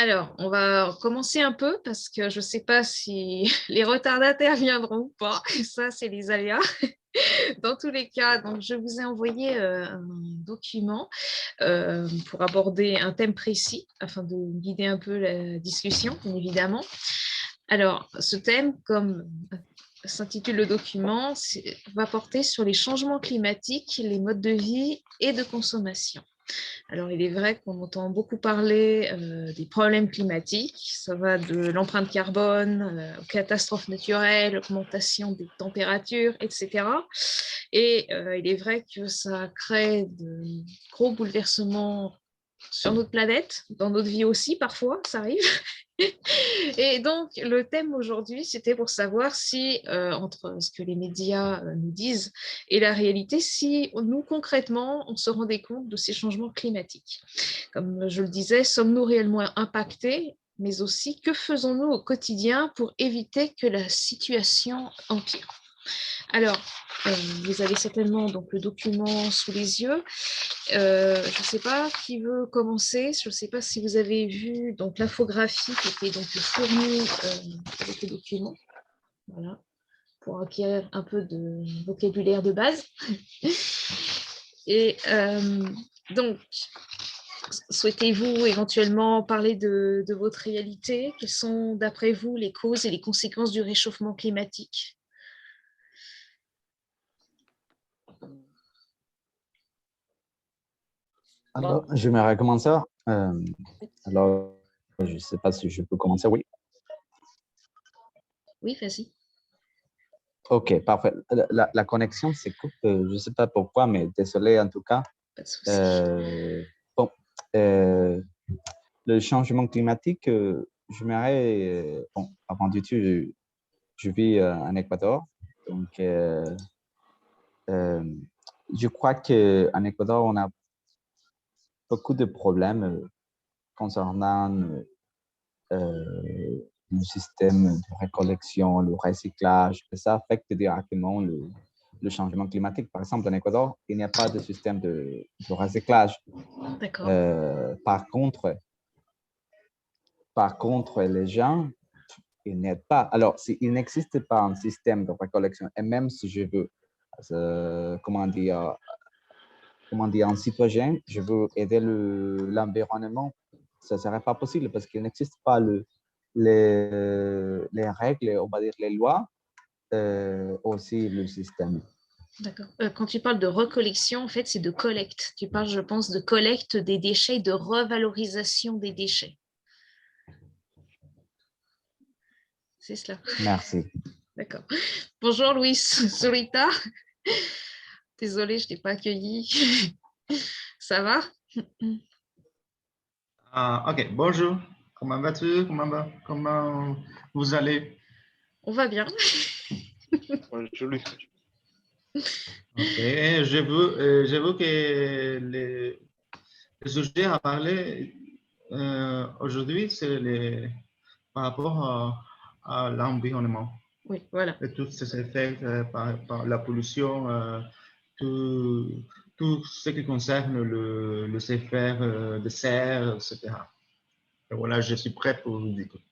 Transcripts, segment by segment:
Alors, on va commencer un peu parce que je ne sais pas si les retardataires viendront ou pas. Ça, c'est les aléas. Dans tous les cas, donc, je vous ai envoyé un document pour aborder un thème précis afin de guider un peu la discussion, bien évidemment. Alors, ce thème, comme s'intitule le document, va porter sur les changements climatiques, les modes de vie et de consommation. Alors, il est vrai qu'on entend beaucoup parler des problèmes climatiques. Ça va de l'empreinte carbone aux catastrophes naturelles, l'augmentation des températures, etc. Et il est vrai que ça crée de gros bouleversements sur notre planète, dans notre vie aussi, parfois, ça arrive. Et donc, le thème aujourd'hui, c'était pour savoir si, entre ce que les médias nous disent et la réalité, si nous, concrètement, on se rendait compte de ces changements climatiques. Comme je le disais, sommes-nous réellement impactés, mais aussi que faisons-nous au quotidien pour éviter que la situation empire? Alors, vous avez certainement donc le document sous les yeux. Je ne sais pas qui veut commencer. Je ne sais pas si vous avez vu donc l'infographie qui était donc fournie avec le document. Voilà, pour acquérir un peu de vocabulaire de base. Et donc, souhaitez-vous éventuellement parler de votre réalité? Quelles sont, d'après vous, les causes et les conséquences du réchauffement climatique? Alors, j'aimerais commencer. Alors, je ne sais pas si je peux commencer. Oui. Oui, vas-y. OK, parfait. La connexion se coupe. Je ne sais pas pourquoi, mais désolé en tout cas. Pas de souci. Bon, euh, le changement climatique, j'aimerais. Bon, avant du tout, je vis en Équateur. Donc, je crois qu'en Équateur, on a beaucoup de problèmes concernant le système de récollection, le recyclage, et ça affecte directement le changement climatique. Par exemple, en Équateur, il n'y a pas de système de recyclage. D'accord. Par contre, les gens, ils n'aident pas. Alors, il n'existe pas un système de récollection, et même si je veux, comment dire, un citoyen, je veux aider l'environnement, ça ne serait pas possible parce qu'il n'existe pas les règles, on va dire les lois, aussi le système. D'accord. Quand tu parles de recollection, en fait, c'est de collecte. Tu parles, je pense, de collecte des déchets, de revalorisation des déchets. C'est cela. Merci. D'accord. Bonjour, Louis Solita. Désolée, je ne t'ai pas accueilli. Ça va? Ok, bonjour. Comment vas-tu? Comment vous allez? On va bien. Bonjour, Luis. Ok, je veux que le sujet à parler aujourd'hui, c'est par rapport à l'environnement. Oui, voilà. Et tous ces effets par la pollution, tout ce qui concerne les effets de serre, etc. Et voilà, je suis prêt pour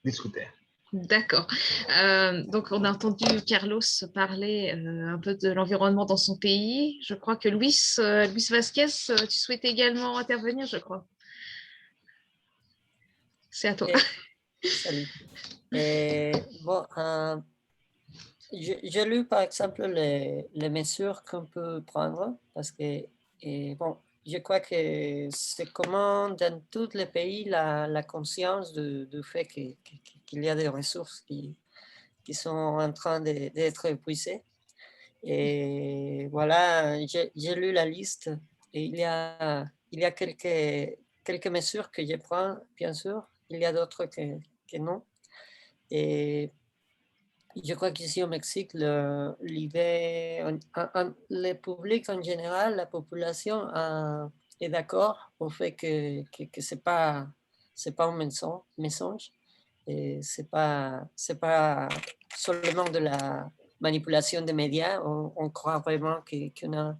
discuter. D'accord. Donc, on a entendu Carlos parler un peu de l'environnement dans son pays. Je crois que Luis Vasquez, tu souhaites également intervenir, je crois. C'est à toi. Salut. Bon, j'ai lu par exemple les mesures qu'on peut prendre parce que, bon, je crois que c'est commun dans tous les pays la conscience du fait qu'il y a des ressources qui sont en train d'être épuisées. Et voilà, j'ai lu la liste et il y a quelques mesures que je prends, bien sûr. Il y a d'autres que non. Et je crois qu'ici au Mexique, l'idée, le public en général, la population est d'accord au fait que c'est pas un mensonge et c'est pas seulement de la manipulation des médias. On croit vraiment qu'on a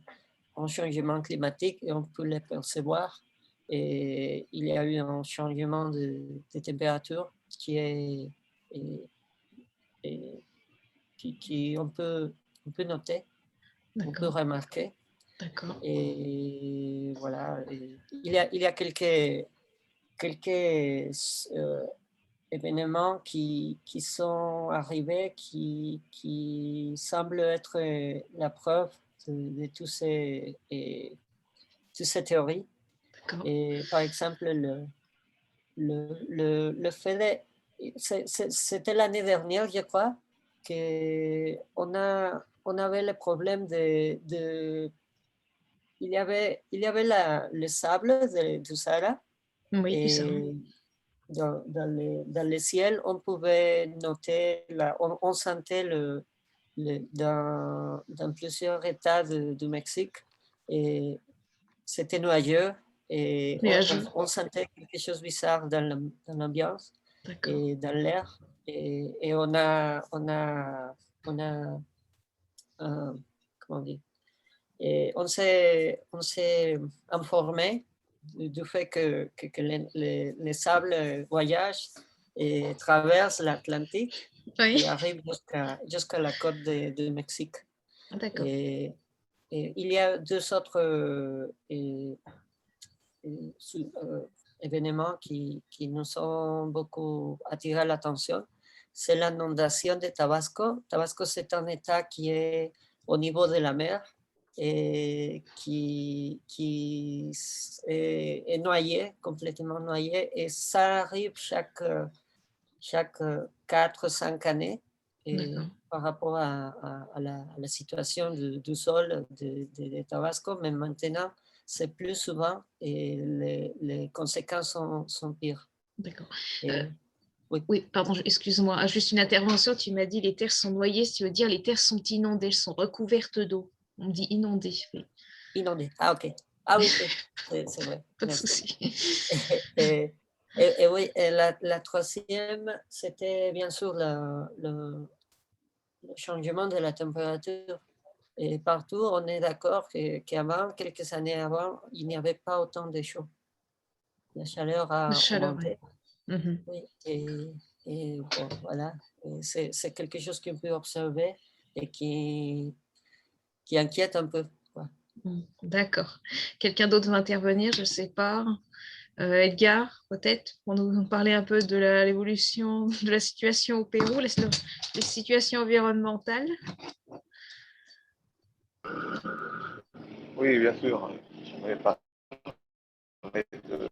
un changement climatique et on peut le percevoir et il y a eu un changement de température qui est, qui on peut noter, on peut remarquer. D'accord. Et voilà, il y a quelques événements qui sont arrivés qui semblent être la preuve de toutes ces théories. Et par exemple, le fait c'était l'année dernière, je crois, qu'on avait le problème il y avait le sable du Sahara, Oui, et dans le ciel, on pouvait noter, on sentait dans plusieurs États du Mexique, et c'était nuageux, et on sentait quelque chose de bizarre dans l'ambiance et dans l'air, et on a comment dire, et on s'est informé du fait que les sables voyagent et traversent l'Atlantique, et arrivent jusqu'à la côte du Mexique. Et il y a deux autres événements qui nous ont beaucoup attiré l'attention. C'est l'inondation de Tabasco. Tabasco, c'est un État qui est au niveau de la mer et qui est noyé, complètement noyé, et ça arrive chaque 4-5 années. Et par rapport à la situation du sol de Tabasco, mais maintenant, c'est plus souvent et les conséquences sont pires. D'accord. Oui. Oui, pardon, excuse-moi. Juste une intervention, tu m'as dit les terres sont noyées, ça veut dire les terres sont inondées, elles sont recouvertes d'eau. On dit inondées. Oui. Inondées, ah ok. Ah oui, c'est vrai. Pas de souci. Et oui, et la troisième, c'était bien sûr le changement de la température. Et partout, on est d'accord qu'avant, quelques années avant, il n'y avait pas autant de chaud. La chaleur a augmenté. Oui, et bon, voilà. C'est quelque chose qu'on peut observer et qui inquiète un peu. D'accord. Quelqu'un d'autre va intervenir, je ne sais pas. Edgar, peut-être, pour nous parler un peu de l'évolution de la situation au Pérou, les situations environnementales. Oui, bien sûr. J'aimerais parler de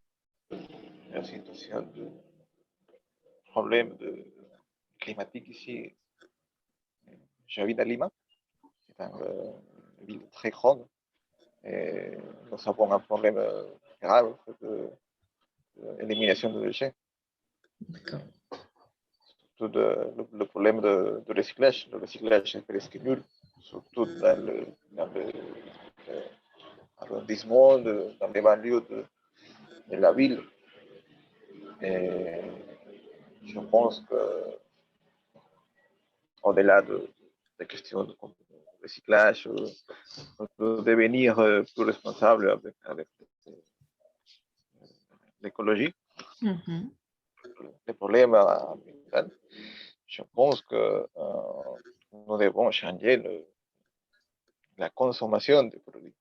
la situation de problème climatique ici. J'habite à Lima, c'est une ville très grande, et nous avons un problème grave d'élimination de déchets. D'accord. Surtout le problème de recyclage. Le recyclage est presque nul, surtout dans l'arrondissement, dans les banlieues de la ville. Et je pense qu'au-delà des questions de recyclage, on peut devenir plus responsable avec l'écologie. Les problèmes ambientaux. Je pense que nous devons changer la consommation des produits,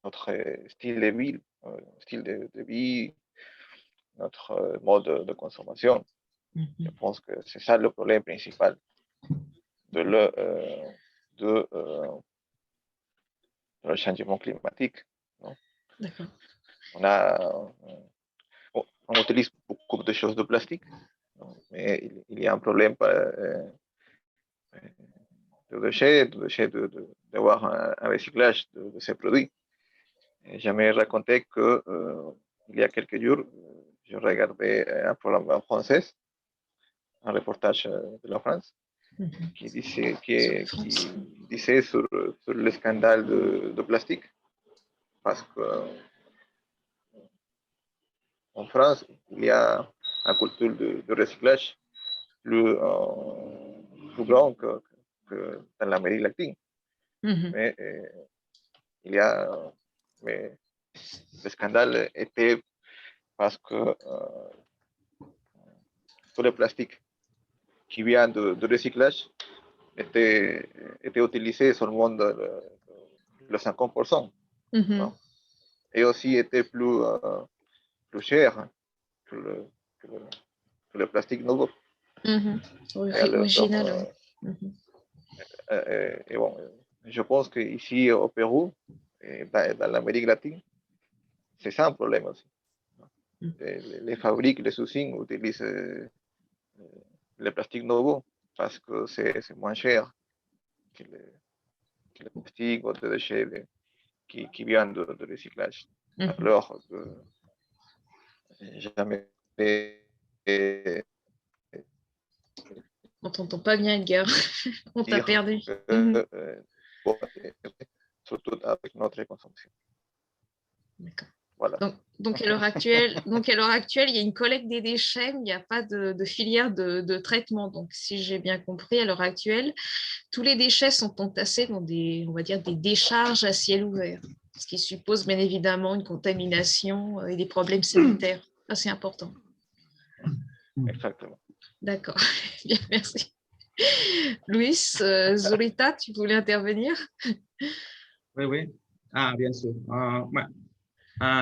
notre style de vie, notre mode de consommation. Je pense que c'est ça le problème principal de le changement climatique. Non? On utilise beaucoup de choses de plastique, non? Mais il y a un problème de déchets, d'avoir un recyclage de ces produits. J'aimerais raconter que il y a quelques jours, je regardais un programme français, un reportage de la France, qui disait sur le scandale de plastique, parce qu'en France, il y a une culture de recyclage plus grande que dans l'Amérique latine. Mais il y a le scandale était parce que tout le plastique qui vient de recyclage était utilisé seulement le 50%, Mhm. et aussi était plus cher que le plastique nouveau. Mhm. Et alors, Original, oui. Mhm. et bon, je pense qu'ici au Pérou, et dans l'Amérique latine, c'est ça un problème aussi. Mhm. Les fabriques, les usines utilisent le plastique nouveau parce que c'est moins cher que le plastique ou les déchets qui viennent de recyclage. Mhm. Alors, jamais. On t'entend pas bien, Edgar. On t'a Dire perdu. que, Mhm. bon, surtout avec notre consommation. D'accord. Voilà. Donc, à l'heure actuelle, il y a une collecte des déchets, mais il n'y a pas de filière de traitement. Donc, si j'ai bien compris, à l'heure actuelle, tous les déchets sont entassés dans on va dire, des décharges à ciel ouvert, ce qui suppose bien évidemment une contamination et des problèmes sanitaires assez importants. Exactement. D'accord. Bien, merci. Luis, Zolita, tu voulais intervenir? Oui, oui. Ah, bien sûr.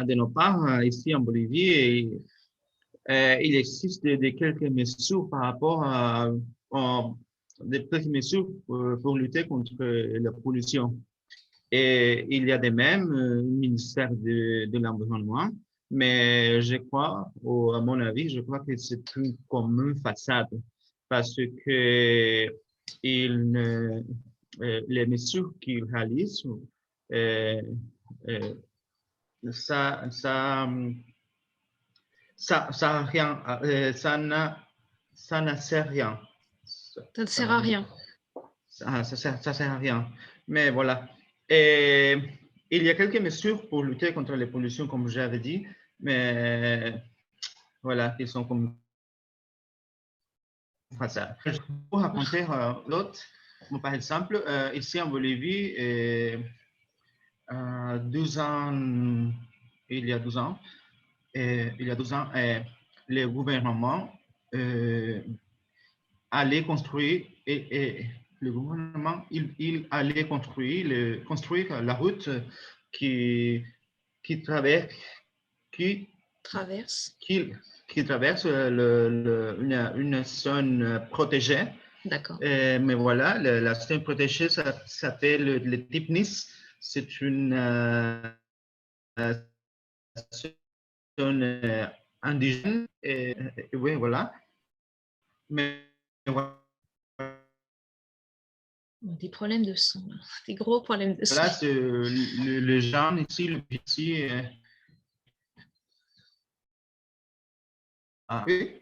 De nos part, ici en Bolivie, il existe quelques mesures par rapport des quelques mesures pour lutter contre la pollution. Et il y a de même un ministère de l'Environnement, mais je crois, à mon avis, je crois que c'est une commune façade parce que les mesures qu'ils réalisent, euh, euh, ça, ça, ça, rien, ça ne sert à rien. Ça ne sert à rien. Ça sert à rien. Mais voilà. Et il y a quelques mesures pour lutter contre les pollutions, comme j'avais dit, mais voilà, ils sont comme ça. Je peux raconter l'autre. Par exemple, ici en Bolivie, 12 ans, il y a 12 ans, le gouvernement allait construire et le gouvernement il allait construire la route qui traverse Traverse. qui traverse une zone protégée. D'accord. Mais voilà, la zone protégée ça s'appelle le Tipnis. C'est une zone indigène. Et oui, voilà. Mais voilà, Des problèmes de son, des gros problèmes de son. c'est le gens ici, le petit. Oui,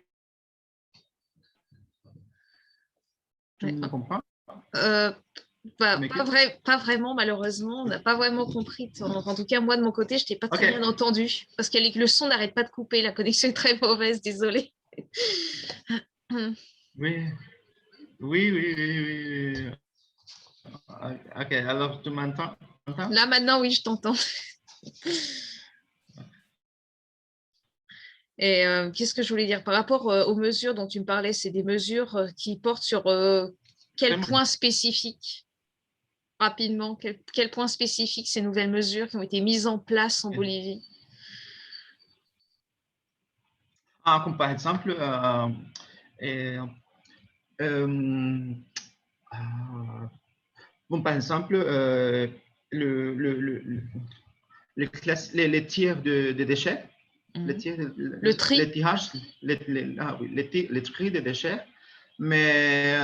tu me comprends? Pas vraiment, malheureusement. On n'a pas vraiment compris. En tout cas, moi, de mon côté, je t'ai pas très bien entendu parce que le son n'arrête pas de couper. La connexion est très mauvaise, désolée. Oui, oui. Ok, alors tu m'entends? Là, maintenant, oui, je t'entends. Et qu'est-ce que je voulais dire? Par rapport aux mesures dont tu me parlais, c'est des mesures qui portent sur quel point spécifique, rapidement, quel point spécifique ces nouvelles mesures qui ont été mises en place en Bolivie? Comme par exemple, bon, par exemple, les tirs de déchets, le tri. les tirages, les tri de déchets, mais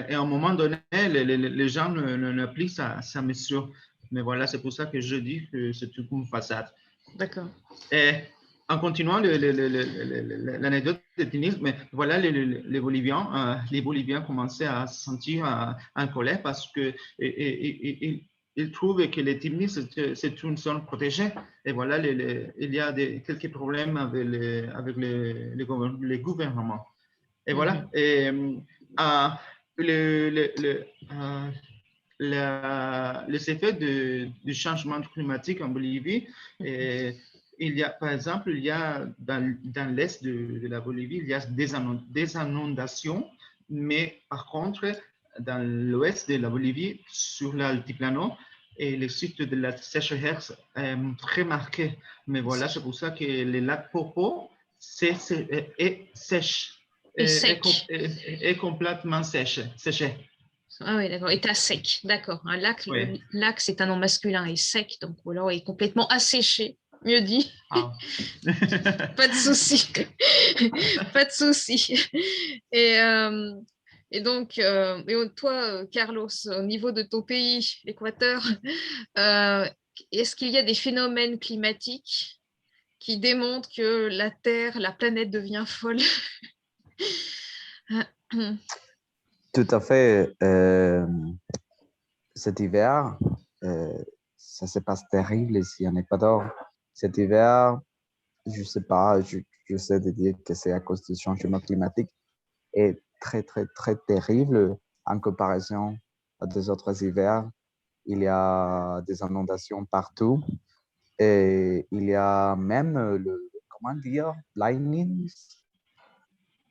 et à un moment donné, les gens n'appliquent sa mesure. Mais voilà, c'est pour ça que je dis que c'est une façade. D'accord. Et en continuant l'anecdote de Tunis, mais voilà, les Boliviens commençaient à se sentir en colère parce que ils trouvent que les Tunis, c'est une zone protégée. Et voilà, il y a quelques problèmes avec les gouvernements. Et voilà. Et, les effets du changement climatique en Bolivie, il y a, par exemple, il y a dans l'est de la Bolivie, il y a des inondations, mais par contre, dans l'ouest de la Bolivie, sur l'altiplano, et le cycle de la sécheresse est très marqué. Mais voilà, c'est pour ça que le lac Popo est sèche, Et sec. est complètement séché. Ah oui, d'accord. Et à sec, d'accord. Un lac, Oui. le lac, c'est un nom masculin, et sec, donc alors il est complètement asséché, mieux dit. Ah. Pas de souci. Pas de souci. Et, donc, toi, Carlos, au niveau de ton pays, l'Équateur, est-ce qu'il y a des phénomènes climatiques qui démontrent que la Terre, la planète devient folle? Tout à fait. Cet hiver, ça se passe terrible ici en Équateur. Cet hiver, je ne sais pas, je sais de dire que c'est à cause du changement climatique, est très, très, très terrible en comparaison à des autres hivers. Il y a des inondations partout et il y a même comment dire, lightning,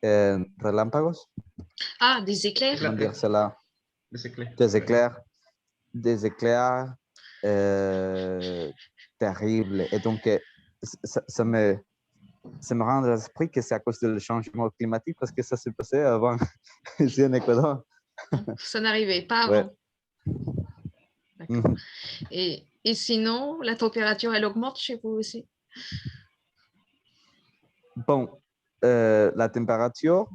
relámpagos. Ah, des éclairs? Comment dire cela? Des éclairs. Des éclairs terribles. Et donc, ça me rend à l'esprit que c'est à cause du changement climatique parce que ça s'est passé avant ici en Équateur. Ça n'arrivait pas Ouais. avant. D'accord. Et sinon, la température, elle augmente chez vous aussi? Bon, la température,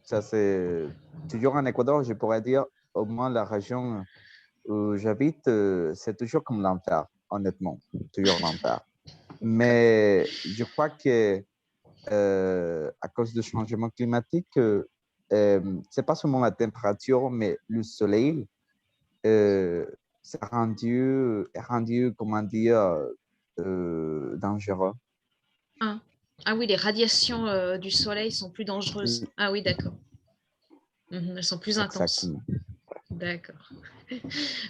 ça c'est toujours en Équateur, je pourrais dire, au moins la région où j'habite, c'est toujours comme l'enfer, honnêtement, toujours l'enfer. Mais je crois que à cause du changement climatique, c'est pas seulement la température, mais le soleil c'est rendu, comment dire, dangereux. Ah oui, les radiations du soleil sont plus dangereuses. Ah oui, d'accord. Elles sont plus intenses. Exactement. D'accord.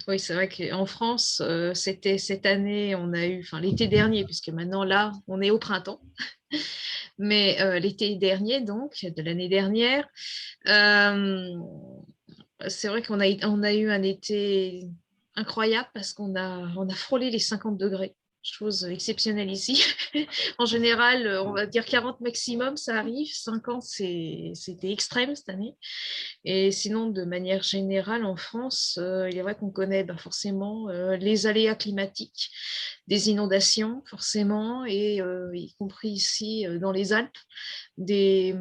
Oui, c'est vrai qu'en France, c'était cette année, on a eu, enfin l'été dernier, puisque maintenant là, on est au printemps, mais l'été dernier, donc, de l'année dernière, c'est vrai qu'on a eu un été incroyable parce qu'on a frôlé les 50 degrés. Chose exceptionnelle ici. En général, on va dire 40 maximum, ça arrive. 50, c'était extrême cette année. Et sinon, de manière générale, en France, il est vrai qu'on connaît forcément les aléas climatiques, des inondations forcément, et y compris ici dans les Alpes, des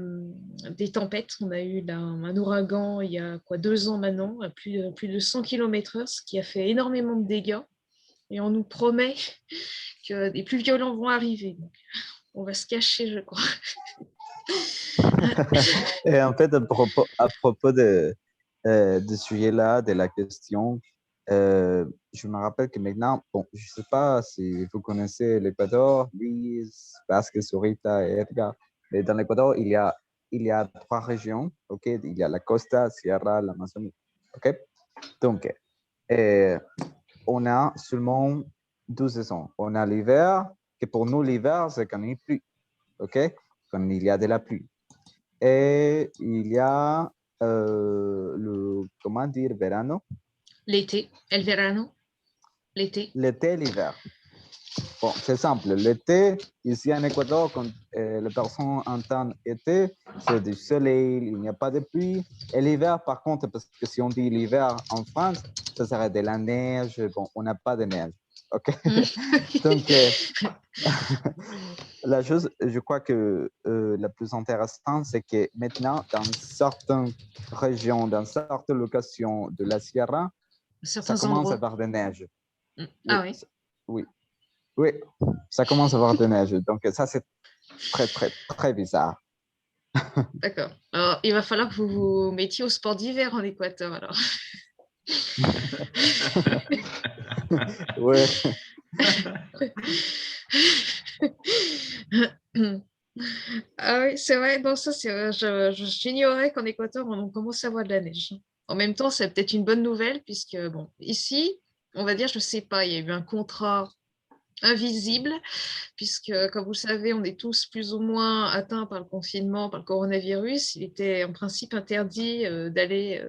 tempêtes. On a eu un ouragan il y a 2 ans maintenant, à plus de 100 km/h, ce qui a fait énormément de dégâts. Et on nous promet que des plus violents vont arriver. Donc, on va se cacher, je crois. Et en fait, à propos de sujet-là, de la question, je me rappelle que maintenant, bon, je ne sais pas si vous connaissez l'Équateur, Luis, Vasquez, Zurita et Edgar, mais dans l'Équateur, il y a 3 régions, ok? Il y a la Costa, Sierra, l'Amazonie, ok? Donc, on a seulement 2 saisons. On a l'hiver, que pour nous, l'hiver, c'est quand il pleut, ok? Quand il y a de la pluie. Et il y a comment dire, verano? L'été, el verano, l'été. L'été et l'hiver. Bon, c'est simple. L'été, ici en Équateur, quand les personnes entendent été, c'est du soleil, il n'y a pas de pluie. Et l'hiver, par contre, parce que si on dit l'hiver en France, ça serait de la neige. Bon, on n'a pas de neige. OK? Donc, la chose, je crois que la plus intéressante, c'est que maintenant, dans certaines régions, dans certaines locations de la Sierra, ça commence à avoir de neige. Ah oui. Oui. Oui, ça commence à avoir de neige. Donc, ça, c'est très, très, très bizarre. D'accord. Alors, il va falloir que vous vous mettiez au sport d'hiver en Équateur, alors. Ouais. Ah oui, c'est vrai. Non, ça, j'ignorais qu'en Équateur, on commence à avoir de la neige. En même temps, c'est peut-être une bonne nouvelle puisque, bon, ici, on va dire, je ne sais pas, il y a eu un contrat invisible puisque, comme vous le savez, on est tous plus ou moins atteints par le confinement, par le coronavirus. Il était en principe interdit d'aller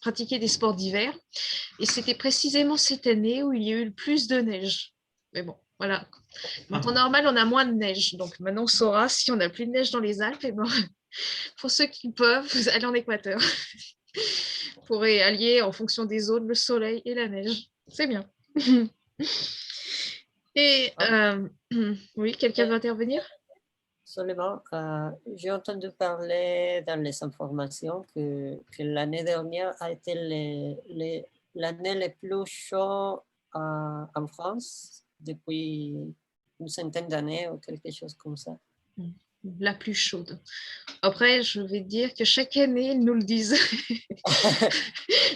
pratiquer des sports d'hiver. Et c'était précisément cette année où il y a eu le plus de neige. Mais bon, voilà. En temps normal, on a moins de neige. Donc maintenant, on saura si on n'a plus de neige dans les Alpes. Et bon, pour ceux qui peuvent, vous allez en Équateur. Vous pourrez allier en fonction des zones le soleil et la neige. C'est bien. Et oui, quelqu'un veut intervenir? Absolument. J'ai entendu parler dans les informations que l'année dernière a été l'année la plus chaude en France depuis une centaine d'années ou quelque chose comme ça. La plus chaude. Après, je vais dire que chaque année, ils nous le disent.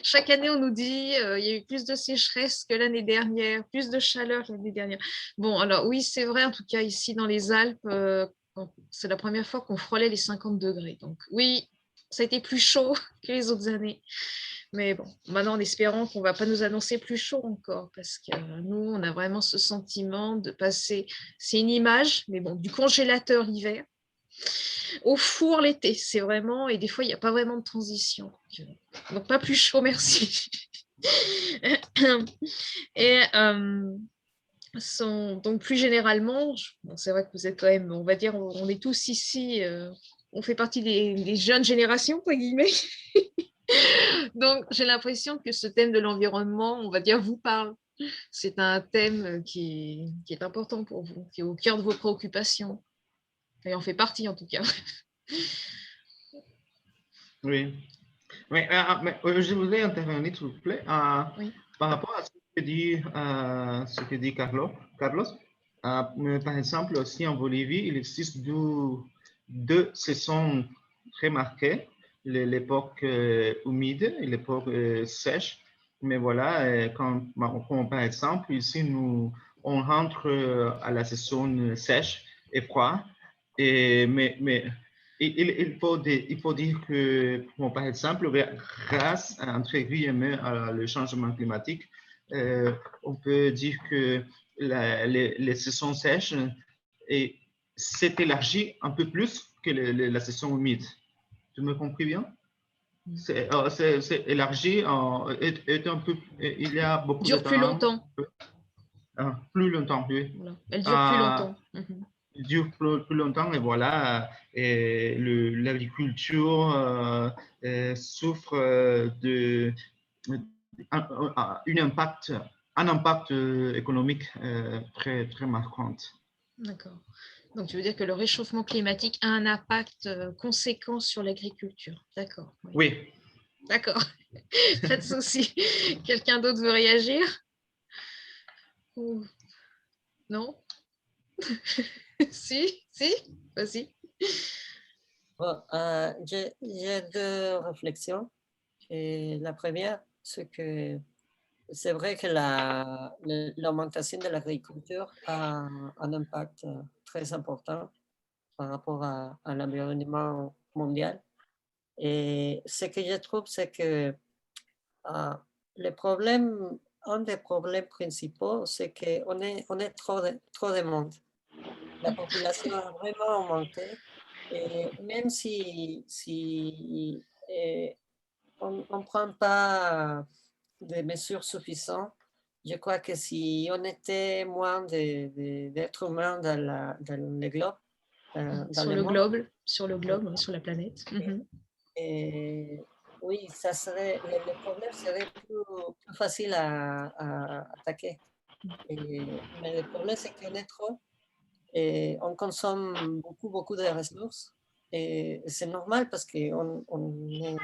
Chaque année, on nous dit il y a eu plus de sécheresse que l'année dernière, plus de chaleur que l'année dernière. Bon, alors oui, c'est vrai, en tout cas ici dans les Alpes, c'est la première fois qu'on frôlait les 50 degrés. Donc oui, ça a été plus chaud que les autres années. Mais bon, maintenant, en espérant qu'on ne va pas nous annoncer plus chaud encore, parce que nous, on a vraiment ce sentiment de passer, c'est une image, mais bon, du congélateur l'hiver au four l'été. C'est vraiment, et des fois, il n'y a pas vraiment de transition. Donc pas plus chaud, merci. Et donc plus généralement, bon, c'est vrai que vous êtes quand même, on va dire, on est tous ici, on fait partie des jeunes générations, entre guillemets. Donc j'ai l'impression que ce thème de l'environnement, on va dire, vous parle. C'est un thème qui est important pour vous, qui est au cœur de vos préoccupations. Et en fait partie en tout cas. Oui. Mais, je voulais intervenir, s'il vous plaît, Oui. par rapport à ce que dit Carlos. Par exemple, aussi en Bolivie, il existe deux saisons très marquées, l'époque humide et l'époque sèche. Mais voilà, comme par exemple, ici, on rentre à la saison sèche et froide. Mais il faut dire que, bon, par exemple, grâce, entre guillemets, à le changement climatique, on peut dire que les saisons sèches s'est élargie un peu plus que la saison humide. Tu me comprends bien? C'est élargi, est un peu, il y a beaucoup de Dure plus temps. longtemps. Plus longtemps, oui. Voilà. Elle dure plus longtemps. Dure plus longtemps et voilà, et l'agriculture souffre un impact économique très, très marquant. D'accord. Donc, tu veux dire que le réchauffement climatique a un impact conséquent sur l'agriculture. D'accord. Oui. Oui. D'accord. Pas de souci. Quelqu'un d'autre veut réagir? Ou... Non? Si, vas-y. Bon, j'ai deux réflexions. Et la première, c'est que c'est vrai que l'augmentation de l'agriculture a un impact très important par rapport à l'environnement mondial. Et ce que je trouve, c'est que le problème, un des problèmes principaux, c'est qu'on est trop de monde. La population a vraiment augmenté. Et même si on ne prend pas des mesures suffisantes, je crois que si on était moins d'êtres humains dans le globe, dans le monde, sur le globe, oui, sur la planète. et oui, ça serait, le problème serait plus facile à attaquer. Mais le problème, c'est qu'on est trop et on consomme beaucoup de ressources. Et c'est normal parce qu'on est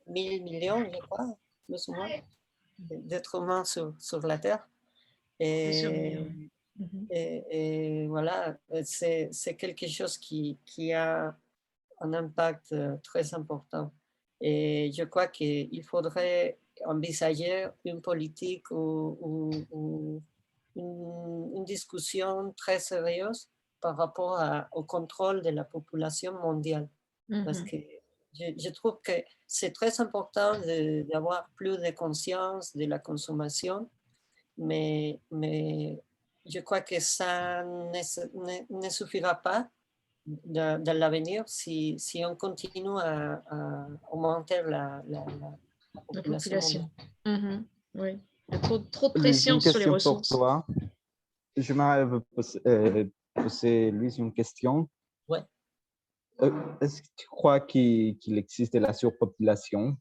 1000 millions, je crois, plus ou moins, d'êtres humains sur la Terre. Et voilà, c'est quelque chose qui a un impact très important. Et je crois qu'il faudrait envisager une politique ou une discussion très sérieuse par rapport au contrôle de la population mondiale. Parce que je trouve que c'est très important d'avoir plus de conscience de la consommation, mais je crois que ça ne suffira pas dans l'avenir si on continue à augmenter la La population mondiale. population. Oui. Il y a trop de Louise, pression une sur les question pour ressources. toi. Je m'arrive poser Louise une question. Ouais. Est-ce que tu crois qu'il existe de la surpopulation?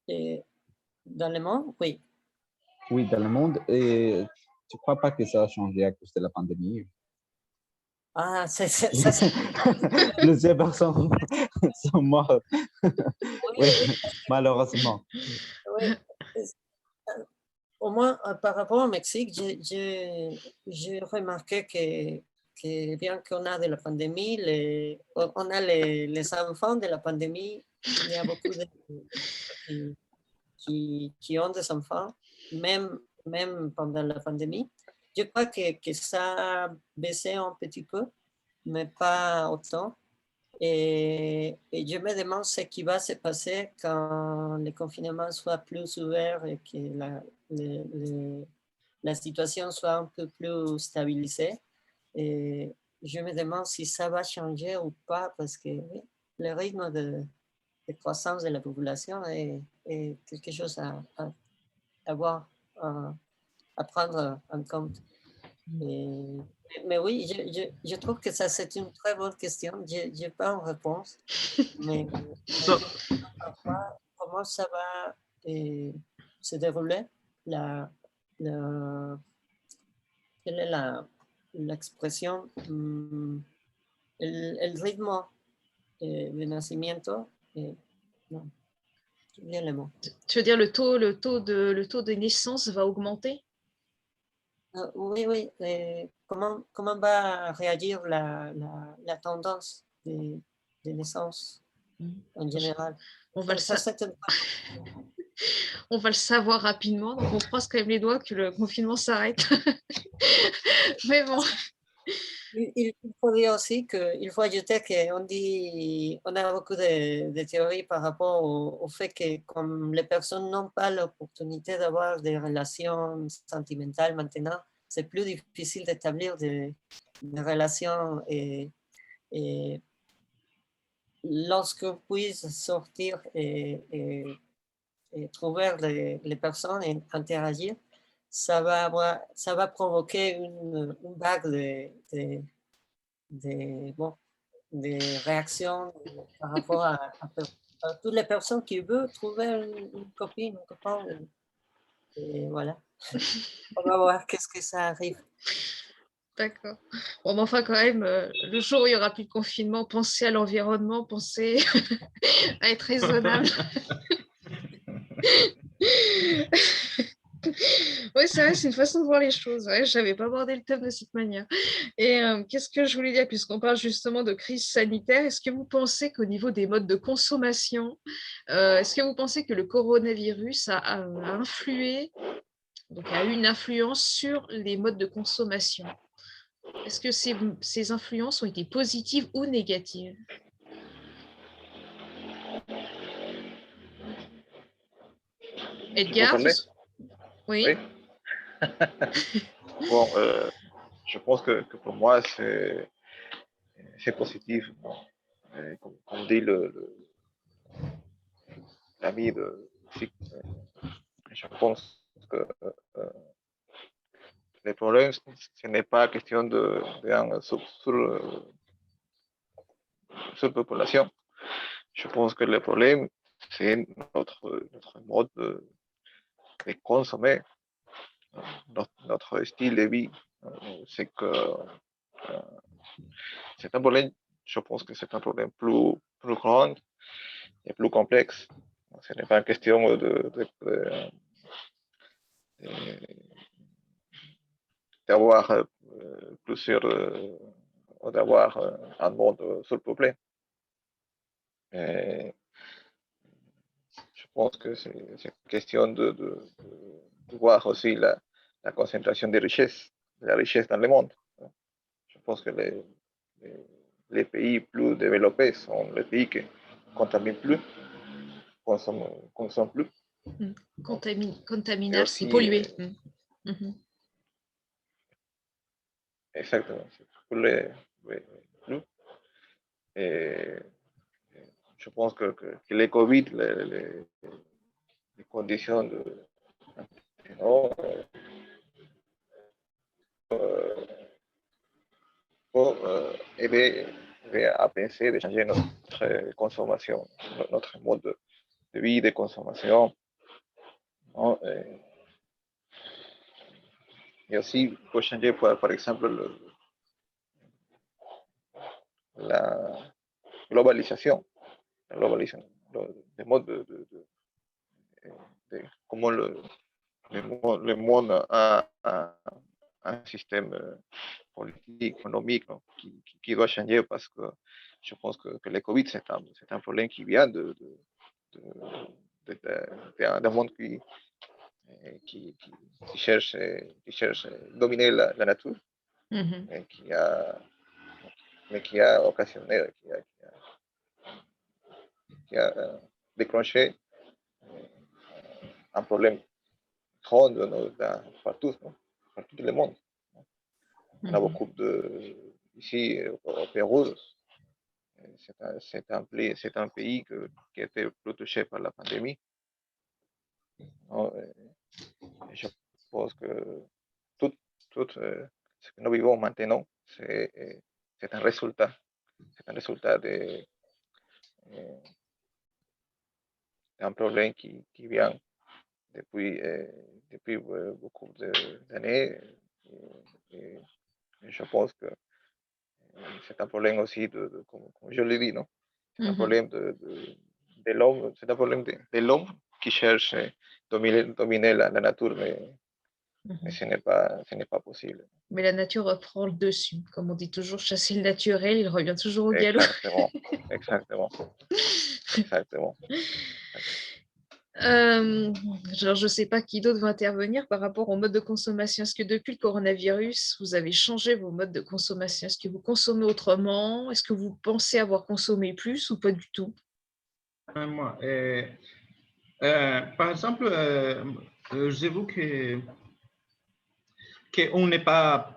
Et dans le monde, oui. Oui, dans le monde. Et tu ne crois pas que ça a changé à cause de la pandémie? Ah, ça, Plusieurs personnes sont mortes. Oui, malheureusement. oui. Au moins, par rapport au Mexique, j'ai remarqué que bien qu'on a de la pandémie, on a les enfants de la pandémie, il y a beaucoup de qui ont des enfants, même pendant la pandémie. Je crois que ça a baissé un petit peu, mais pas autant. Et je me demande ce qui va se passer quand le confinement soit plus ouvert et que la situation soit un peu plus stabilisée. Et je me demande si ça va changer ou pas, parce que oui, le rythme de croissance de la population est quelque chose à voir, à prendre en compte. Mais oui, je trouve que ça, c'est une très bonne question. Je n'ai pas une réponse, mais So, comment ça va se dérouler la, quelle est l'expression, el ritmo de nacimiento, no, bien le mot. Tu veux dire le taux de naissance va augmenter? Oui, oui. Comment va réagir la tendance de naissance en général? On va, Ça, c'est une- on va le savoir rapidement, donc on croise quand même les doigts que le confinement s'arrête. Mais bon. Il faut dire aussi qu'il faut ajouter qu'on a beaucoup de théories par rapport au fait que comme les personnes n'ont pas l'opportunité d'avoir des relations sentimentales maintenant, c'est plus difficile d'établir des relations et lorsqu'on puisse sortir et trouver les personnes et interagir, ça va provoquer une vague bon, des réactions par rapport à toutes les personnes qui veulent trouver une copine, un copain. Et voilà. On va voir qu'est-ce que ça arrive. D'accord. Bon, mais enfin, quand même, le jour où il n'y aura plus de confinement, pensez à l'environnement, pensez à être raisonnable. Oui, c'est vrai, c'est une façon de voir les choses. Ouais, je n'avais pas abordé le thème de cette manière. Et qu'est-ce que je voulais dire, puisqu'on parle justement de crise sanitaire, est-ce que vous pensez qu'au niveau des modes de consommation, est-ce que vous pensez que le coronavirus a influé, donc a eu une influence sur les modes de consommation? Est-ce que ces influences ont été positives ou négatives? Tu peux Edgar, parler? oui. Oui. Bon, je pense que pour moi, c'est positif. Bon. Comme dit l'ami de Fik, je pense que le problème, ce n'est pas question de surpopulation. Je pense que le problème, c'est notre mode de consommer, notre style de vie. C'est que c'est un problème, je pense que c'est un problème plus grand et plus complexe. Ce n'est pas une question d'avoir plusieurs, d'avoir un monde surpeuplé. Et je pense que c'est une question de voir aussi la concentration des richesses, de la richesse dans le monde. Je pense que les pays plus développés sont les pays contamine plus, consomme plus. Contaminable, c'est aussi, pollué. Exactement, c'est pour les plus. Et je pense que les Covid, les conditions de non, pour aider à penser, de changer notre consommation, notre mode de vie, de consommation. Non? Et aussi, pour changer, par exemple, la globalisation, le mode de comment le monde a un système politique, économique, non, qui doit changer parce que je pense que le Covid, c'est un problème qui vient d'un monde qui cherche à dominer la nature, et qui a occasionné, qui a déclenché un problème grand partout, non? Partout dans le monde. On a beaucoup ici au Pérou, c'est un pays qui a été plus touché par la pandémie. Non? Et je pense que tout ce que nous vivons maintenant, c'est un résultat. C'est un résultat d'un problème qui vient depuis beaucoup d'années. Et je pense que c'est un problème aussi, comme je l'ai dit, non? C'est un problème de l'homme, c'est un problème de l'homme qui cherche à dominer la nature, mais ce n'est pas possible. Mais la nature reprend le dessus. Comme on dit toujours, chasser le naturel, il revient toujours au galop. Exactement. Genre, je ne sais pas qui d'autre va intervenir par rapport au mode de consommation. Est-ce que depuis le coronavirus, vous avez changé vos modes de consommation? Est-ce que vous consommez autrement? Est-ce que vous pensez avoir consommé plus ou pas du tout? Moi, par exemple, j'avoue qu'on n'est pas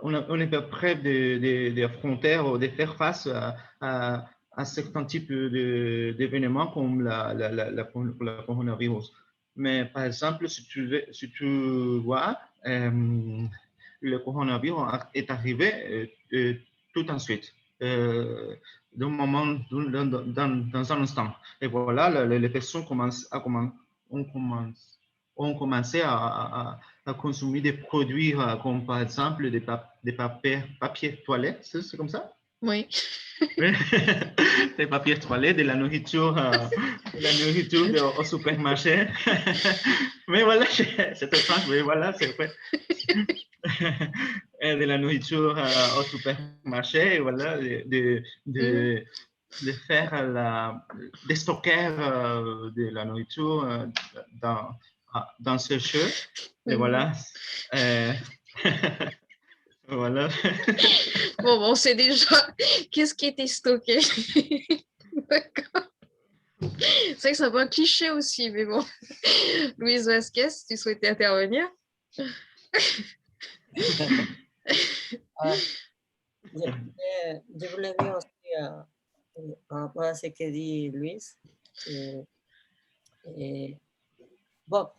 prêt de frontières ou de faire face à certains types d'événements comme la coronavirus. Mais par exemple, si tu vois, le coronavirus est arrivé tout ensuite, d'un moment, dans un instant. Et voilà, les personnes ont commencé à consommer des produits comme par exemple des papiers toilettes, c'est comme ça? Oui. Des papiers toilettes, de la nourriture au supermarché. Mais voilà, c'est étrange, mais voilà, c'est vrai. De la nourriture au supermarché, voilà, de faire de stocker de la nourriture dans ce jeu. Et voilà. Voilà. Bon, on sait déjà qu'est-ce qui était stocké. D'accord. C'est vrai que c'est un peu un cliché aussi, mais bon. Louise Vasquez, tu souhaitais intervenir? Je voulais dire aussi par rapport à ce que dit Louise. Bon,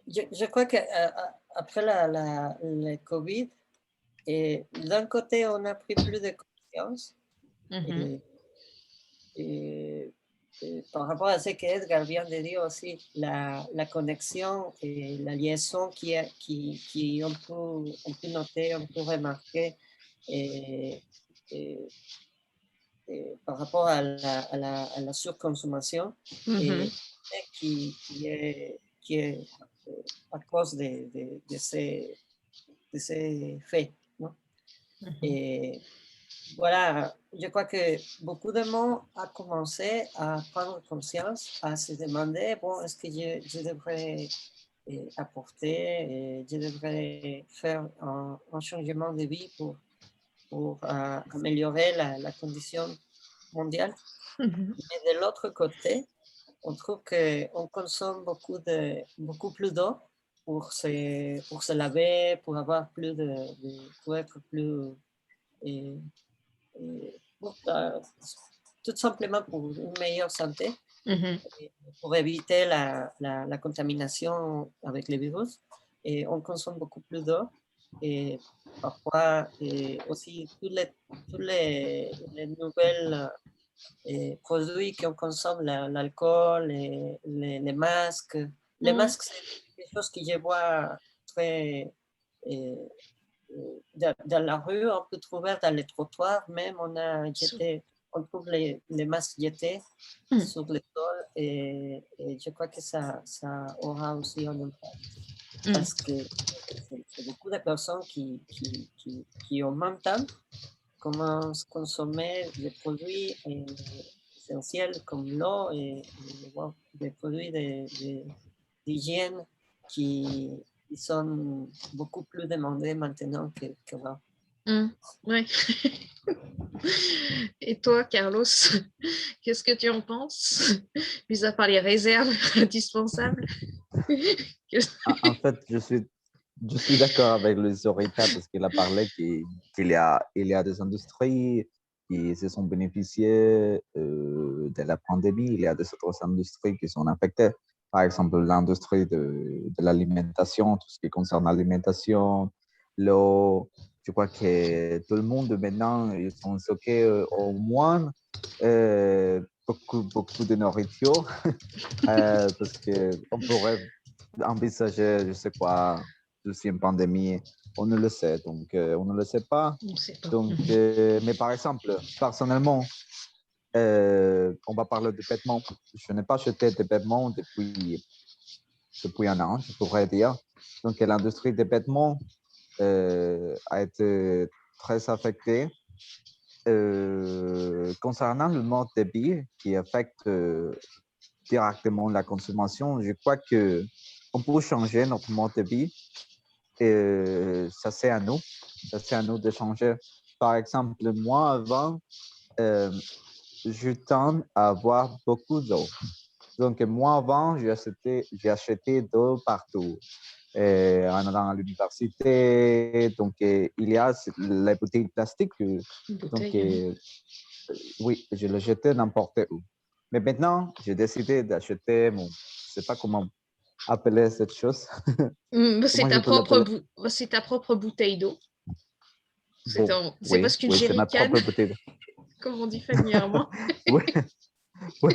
je crois qu'après le Covid, d'un côté, on a pris plus de conscience. Et par rapport à ce qu'Edgar vient de dire aussi, la connexion et la liaison qui on peut noter, on peut remarquer par rapport à la surconsommation qui est à cause de ces faits. Non? Et voilà, je crois que beaucoup de monde a commencé à prendre conscience, à se demander, bon, est-ce que je devrais apporter, je devrais faire un changement de vie pour améliorer la condition mondiale. Mhm. Mais de l'autre côté, on trouve qu'on consomme beaucoup plus d'eau pour se laver, pour avoir pour être plus, et, tout simplement pour une meilleure santé, Mhm. pour éviter la contamination avec les virus. Et on consomme beaucoup plus d'eau. Et parfois, et aussi les nouvelles produits qu'on consomme, l'alcool, les masques. Les Ouais. masques, c'est quelque chose que je vois très dans la rue, on peut trouver dans les trottoirs, même on trouve les masques jetés Mm. sur les sols et je crois que ça aura aussi un impact Mm. parce que c'est beaucoup de personnes qui en même temps commencent à consommer des produits essentiels comme l'eau et bon, des produits d'hygiène qui sont beaucoup plus demandés maintenant qu'avant. Mm. Ouais. Et toi, Carlos, qu'est-ce que tu en penses, mis à part les réserves indispensables? En fait, je suis d'accord avec le Zorita parce qu'il a parlé il y a des industries qui se sont bénéficiées de la pandémie. Il y a des autres industries qui sont affectées. Par exemple, l'industrie de l'alimentation, tout ce qui concerne l'alimentation, l'eau. Je crois que tout le monde maintenant, ils sont stockés au moins beaucoup de nourriture parce qu'on pourrait envisager, je sais quoi, deuxième pandémie, on ne le sait, donc on ne le sait pas. On ne sait pas. Donc, mais par exemple, personnellement, on va parler de vêtements. Je n'ai pas acheté de vêtements depuis un an, je pourrais dire. Donc, l'industrie des vêtements a été très affectée. Concernant le mode de vie qui affecte directement la consommation, je crois que on peut changer notre mode de vie et ça c'est à nous. Ça c'est à nous de changer. Par exemple, moi avant, je tends à avoir beaucoup d'eau. Donc moi avant, j'ai acheté d'eau partout. En allant à l'université, donc il y a les bouteilles plastiques. Donc oui, je les jetais n'importe où. Mais maintenant, j'ai décidé d'acheter mon, je ne sais pas comment appeler cette chose. C'est Comment je peux l'appeler? ta propre bouteille d'eau. C'est Bon, parce qu'une oui, c'est ma jerrycan, propre bouteille d'eau. comme on dit familièrement. Oui, oui.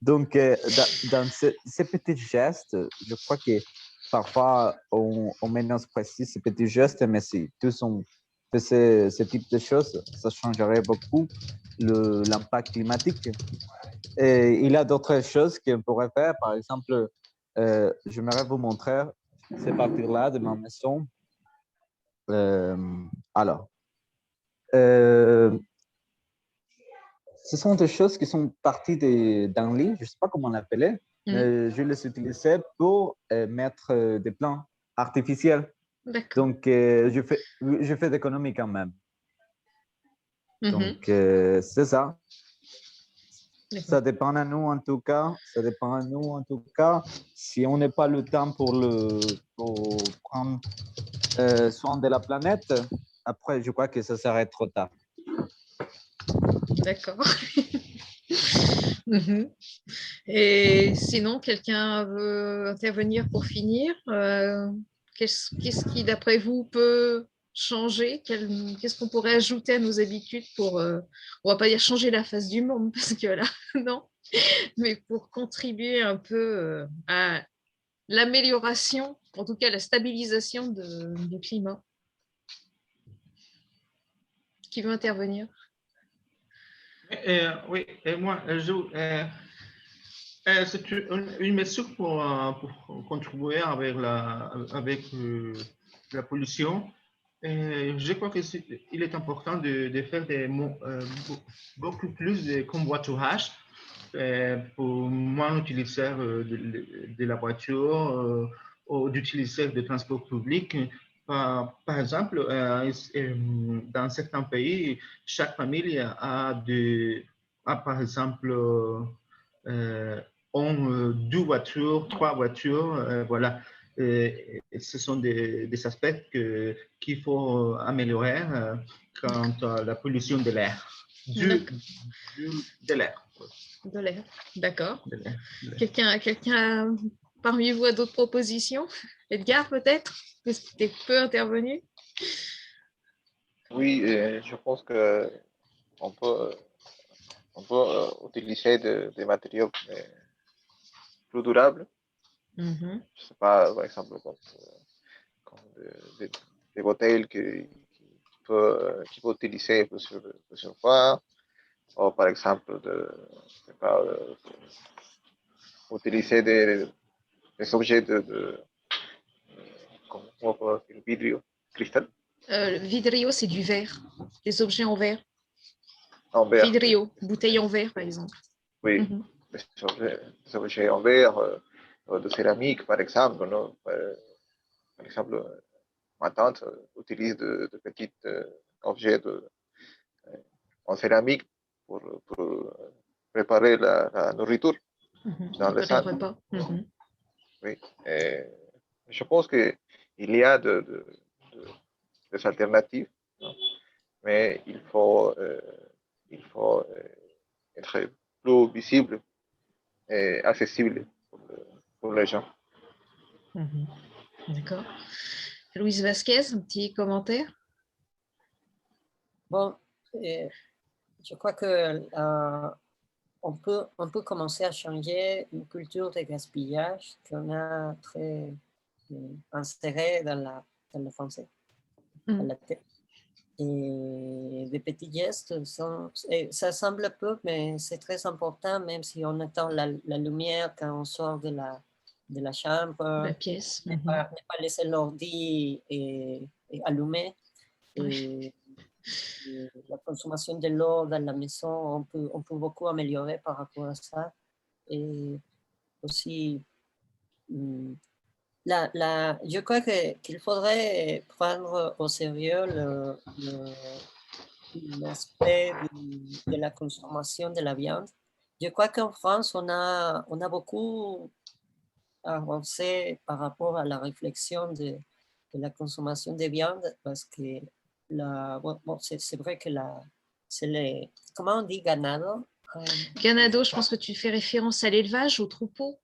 Donc, dans ces petits gestes, je crois que parfois, on ménosprecie ces petits gestes, mais si tous on fait ce type de choses, ça changerait beaucoup l'impact climatique. Et il y a d'autres choses qu'on pourrait faire. Par exemple, j'aimerais vous montrer ces parties-là de ma maison. Alors, ce sont des choses qui sont parties d'un lit, je ne sais pas comment l'appeler, mais je les utilisais pour mettre des plants artificiels. D'accord. Donc, je fais d'économie quand même. Donc, c'est ça. Ça dépend à nous en tout cas. Ça dépend à nous en tout cas. Si on n'a pas le temps pour prendre soin de la planète, après, je crois que ça serait trop tard. D'accord. Et sinon, quelqu'un veut intervenir pour finir? Qu'est-ce qui, d'après vous, peut changer? Qu'est-ce qu'on pourrait ajouter à nos habitudes pour, on va pas dire changer la face du monde, parce que là, non, mais pour contribuer un peu à l'amélioration, en tout cas la stabilisation du climat? Qui veut intervenir? Oui, et moi, c'est une mesure pour contribuer avec la pollution. Et je crois qu'il est important de faire beaucoup plus de covoiturage pour moins utiliser de la voiture ou d'utiliser des transports publics. Par exemple, dans certains pays, chaque famille a par exemple, ont deux voitures, trois voitures, voilà. Ce sont des aspects qu'il faut améliorer quant à la pollution de l'air. De l'air. De l'air, d'accord. De l'air. Quelqu'un parmi vous a d'autres propositions? Edgar, peut-être? Est-ce que tu peux intervenir? Oui, je pense que on peut, utiliser des matériaux plus durables. Je ne sais pas, par exemple, comme des bouteilles qui peut utiliser plusieurs fois, ou par exemple, je sais pas, utiliser des objets comme on peut dire, vidrio, cristal, Le vidrio, c'est du verre, des objets en verre. en verre. Vidrio, bouteille en verre, par exemple. Oui, des objets en verre, de céramique, par exemple. Non? Par exemple, ma tante utilise de petits objets en céramique pour préparer la nourriture dans les Préparer le salles. repas. Oui. Et je pense qu'il y a des alternatives, non? Mais il faut être plus visible et accessible pour les gens. D'accord. Louise Vasquez, un petit commentaire? Bon, je crois que on peut commencer à changer une culture de gaspillage qu'on a très insérée dans le français, dans la tête. Et des petits gestes, ça semble peu, mais c'est très important, même si on attend la lumière quand on sort de la chambre, La pièce. ne pas laisser l'ordi et allumé. Et la consommation de l'eau dans la maison, on peut beaucoup améliorer par rapport à ça. Et aussi, je crois qu'il faudrait prendre au sérieux l'aspect de la consommation de la viande. Je crois qu'en France, on a beaucoup avancé par rapport à la réflexion de la consommation de viande parce que c'est vrai que c'est les, comment on dit ganado? Ganado, je pense que tu fais référence à l'élevage, au troupeau.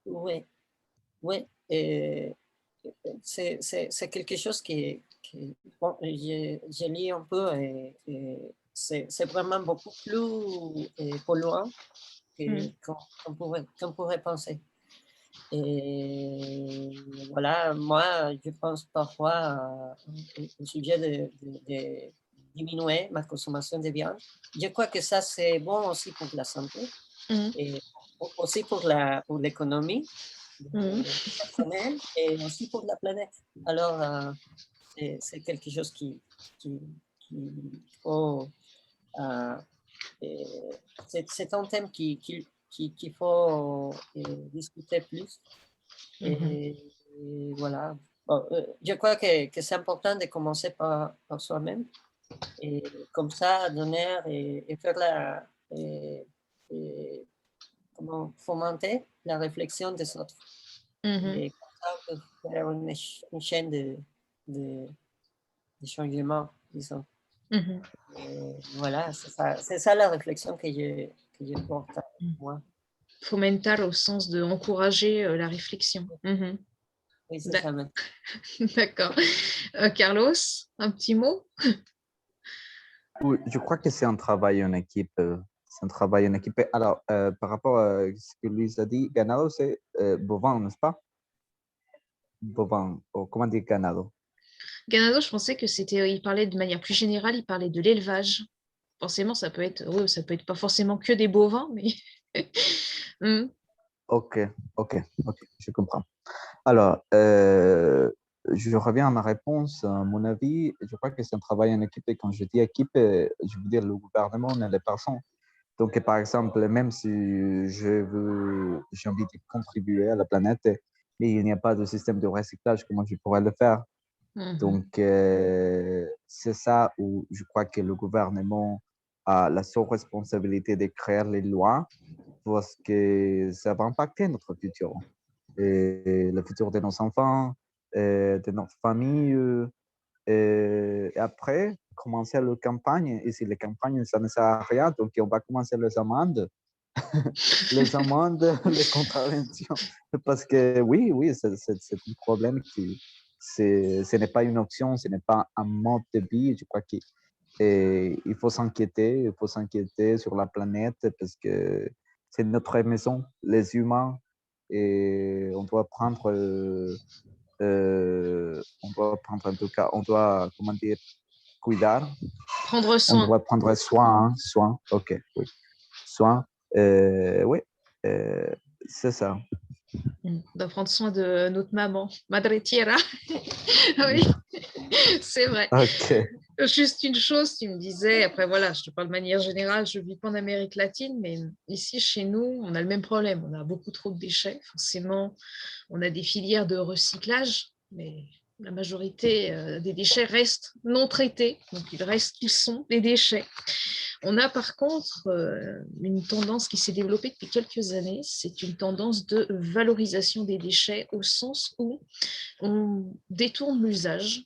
Oui, oui. C'est quelque chose bon, j'ai lu un peu et c'est vraiment beaucoup plus polluant qu'on pourrait penser. Et voilà, moi, je pense parfois au sujet de diminuer ma consommation de viande. Je crois que ça, c'est bon aussi pour la santé et aussi pour l'économie personnelle et aussi pour la planète. Alors, c'est quelque chose qu'il faut... c'est un thème qu'il faut discuter plus. Et voilà. Bon, je crois que c'est important de commencer par soi-même et comme ça donner et faire comment fomenter la réflexion des autres. Et comme ça, on peut faire une chaîne de changement, disons. Voilà, c'est ça la réflexion que je porte à moi. Fomentar au sens de encourager la réflexion. Oui, c'est ça. D'accord. Carlos, un petit mot? Oui, je crois que c'est un travail en équipe. C'est un travail en équipe. Alors, par rapport à ce que Louise a dit, ganado, c'est bovin, n'est-ce pas? Bovin, comment dire ganado? Ganado, je pensais que il parlait de manière plus générale, il parlait de l'élevage. Forcément, ça peut être pas forcément que des bovins, mais... Ok, je comprends. Alors, je reviens à ma réponse. À mon avis, je crois que c'est un travail en équipe. Et quand je dis équipe, je veux dire le gouvernement et les personnes. Donc, par exemple, même si j'ai envie de contribuer à la planète, mais il n'y a pas de système de recyclage, comment je pourrais le faire? Donc, c'est ça où je crois que le gouvernement a la seule responsabilité de créer les lois parce que ça va impacter notre futur. Et le futur de nos enfants, de notre famille. Et après, commencer la campagne. Et si la campagne, ça ne sert à rien, donc on va commencer les amendes. Les amendes, les contraventions. Parce que oui, c'est un problème qui, ce n'est pas une option, ce n'est pas un mode de vie. Je crois qu'il faut s'inquiéter, sur la planète parce que c'est notre maison, les humains, et on doit prendre, en tout cas, on doit, comment dire, cuidar. Prendre soin. On doit prendre soin, ok, oui. Soin, oui, c'est ça. On doit prendre soin de notre maman, Madre Tierra. Oui, c'est vrai. Ok. Juste une chose, tu me disais, après voilà, je te parle de manière générale, je ne vis pas en Amérique latine, mais ici chez nous, on a le même problème. On a beaucoup trop de déchets. Forcément, on a des filières de recyclage, mais la majorité des déchets restent non traités. Donc, ils sont des déchets. On a par contre une tendance qui s'est développée depuis quelques années, c'est une tendance de valorisation des déchets au sens où on détourne l'usage.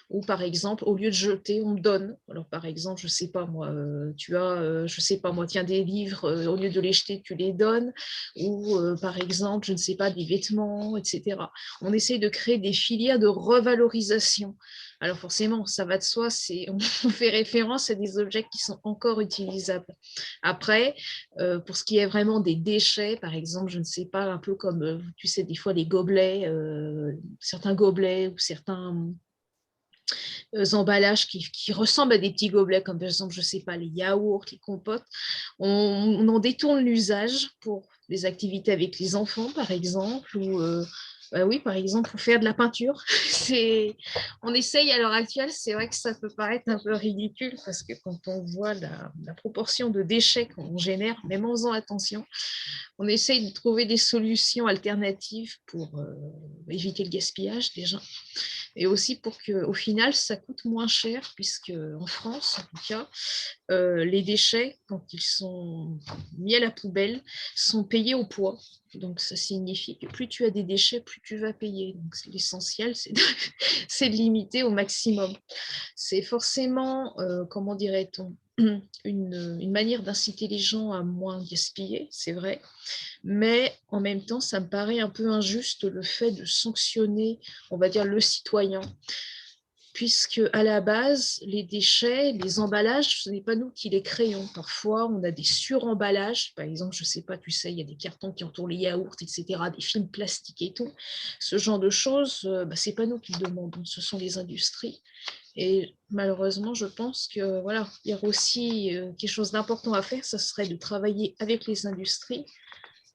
Ou par exemple, au lieu de jeter, on donne. Alors par exemple, je sais pas moi, tu as, je sais pas moi, tiens des livres, au lieu de les jeter, tu les donnes. Ou par exemple, je ne sais pas, des vêtements, etc. On essaye de créer des filières de revalorisation. Alors forcément, ça va de soi, on fait référence à des objets qui sont encore utilisables. Après, pour ce qui est vraiment des déchets, par exemple, je ne sais pas, un peu comme, tu sais, des fois les gobelets, certains gobelets ou certains emballages qui ressemblent à des petits gobelets, comme par exemple, je ne sais pas, les yaourts, les compotes. On en détourne l'usage pour des activités avec les enfants, par exemple, ou oui, par exemple, pour faire de la peinture. On essaye à l'heure actuelle, c'est vrai que ça peut paraître un peu ridicule parce que quand on voit la proportion de déchets qu'on génère, même en faisant attention, on essaye de trouver des solutions alternatives pour éviter le gaspillage déjà. Et aussi pour qu'au final, ça coûte moins cher, puisque en France, en tout cas, les déchets, quand ils sont mis à la poubelle, sont payés au poids. Donc, ça signifie que plus tu as des déchets, plus tu vas payer. Donc, l'essentiel, c'est de limiter au maximum. C'est forcément, comment dirait-on, une manière d'inciter les gens à moins gaspiller, c'est vrai, mais en même temps, ça me paraît un peu injuste le fait de sanctionner, on va dire, le citoyen, puisque à la base, les déchets, les emballages, ce n'est pas nous qui les créons. Parfois, on a des suremballages. Par exemple, je ne sais pas, tu sais, il y a des cartons qui entourent les yaourts, etc., des films plastiques et tout. Ce genre de choses, ce n'est pas nous qui le demandons, ce sont les industries. Et malheureusement, je pense que voilà, il y a aussi quelque chose d'important à faire, ce serait de travailler avec les industries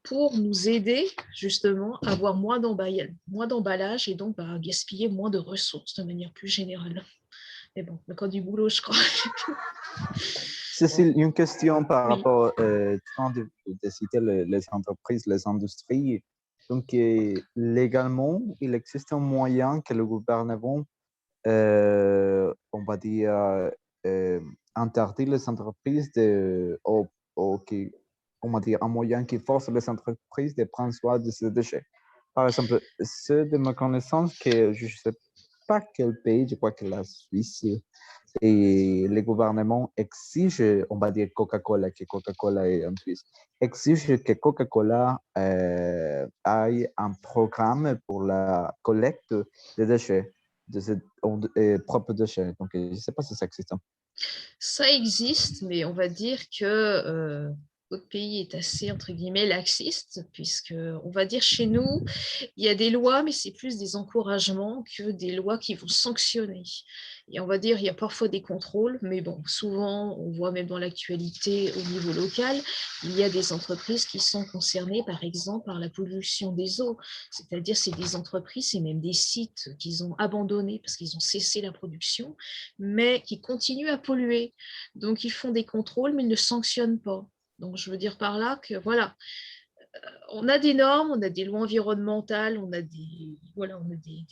pour nous aider justement à avoir moins d'emballage et donc gaspiller moins de ressources de manière plus générale. Mais bon, encore du boulot, je crois. Cécile, une question par Oui. rapport, tu viens de citer les entreprises, les industries. Donc, légalement, il existe un moyen que le gouvernement, on va dire, interdit les entreprises on va dire, un moyen qui force les entreprises de prendre soin de ces déchets. Par exemple, ceux de ma connaissance, que je ne sais pas quel pays, je crois que la Suisse, et le gouvernement exige, on va dire Coca-Cola, que Coca-Cola est en Suisse, exige que Coca-Cola ait un programme pour la collecte des déchets, de ses propres déchets. Donc, je ne sais pas si ça existe. Ça existe, mais on va dire que notre pays est assez, entre guillemets, laxiste, puisque, on va dire, chez nous, il y a des lois, mais c'est plus des encouragements que des lois qui vont sanctionner. Et on va dire, il y a parfois des contrôles, mais bon, souvent, on voit même dans l'actualité au niveau local, il y a des entreprises qui sont concernées, par exemple, par la pollution des eaux. C'est-à-dire, c'est des entreprises et même des sites qu'ils ont abandonnés parce qu'ils ont cessé la production, mais qui continuent à polluer. Donc, ils font des contrôles, mais ils ne sanctionnent pas. Donc, je veux dire par là que, voilà, on a des normes, on a des lois environnementales, on a des